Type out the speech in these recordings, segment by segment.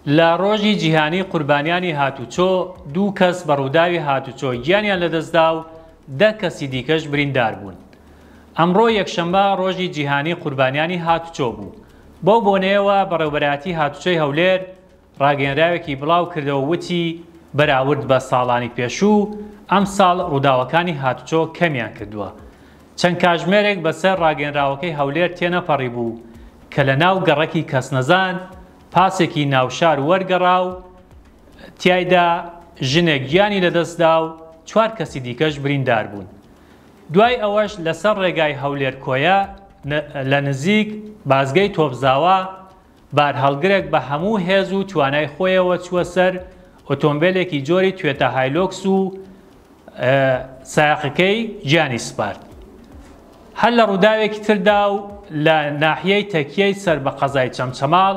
لە ڕۆژی جیهانی قوربانیانی هاتوچۆ دوو کەس بە ڕووداوی هاتوچۆ گیانیان لەدەستدا و 10 کەسی دیکەش بریندار بوون. ئەمڕۆ یەکشەممە ڕۆژی جیهانی قوربانیانی هاتوچۆ بوو. بەو بۆنەیەوە بەڕێوەبەرایەتی هاتوچۆی هەولێر ڕاگەیەنراوێکی بڵاو کردەوە وتی بەراورد بە ساڵانی پێشوو ئەم ساڵ ڕووداوەکانی هاتوچۆ کەمیان کردووە. چەند کاتژمێرێک بەسەر ڕاگەیەنراوەکەی هەولێر تێنەپەڕی بوو کە لە ناو گەڕەکی کەسنەزان پاسێکی ناوشار وەرگەڕا و تیایدا ژنێک گیانی لەدەستدا و 4 کەسی دیکەش بریندار بوون. دوای ئەوەش لەسەر ڕێگای هەولێر کۆیە لە نزیک بازگەی تۆپزاوە بار هەڵگرێک بە هەموو هێز و توانای خۆیەوە چووە سەر ئۆتۆمبیلێکی جۆری توێتە هایلۆکس و سایقەکەی گیانی سپارد. هەر لە ڕووداوێکی تردا و لە ناحیەی تەکیەی سەر بە قەزای چەمچەماڵ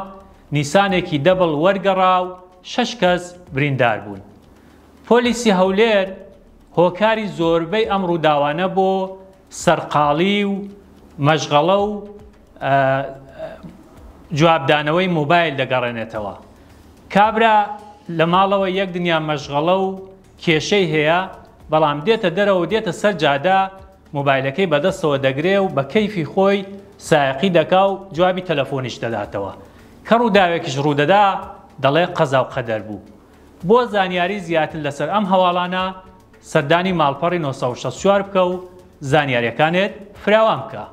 نیسانێکی دەبڵ وەرگەڕا و 6 کەس بریندار بوون. پۆلیسی هەولێر هۆکاری زۆربەی ئەم ڕووداوانە بۆ سەرقاڵی و مەشغەڵە و جوابدانەوەی مۆبایل دەگەڕێنێتەوە. کابرا لە ماڵەوە یەک دنیا مەشغەڵە و کێشەی هەیە، بەڵام دێتە دەرەوە دێتە سەر جادا مۆبایلەکەی بەدەستەوە دەگرێ و بە کەیفی خۆی سایقی دەکا و جوابی تەلەفۆنیش دەداتەوە. کە ڕووداوێکیش ڕوودەدا دەڵێ قەزا و قەدەر بوو. بۆ زانیاری زیاتر لەسەر ئەم هەواڵانە سەردانی ماڵپەڕی 964 بکە و زانیاریەکانت فراوان بکە.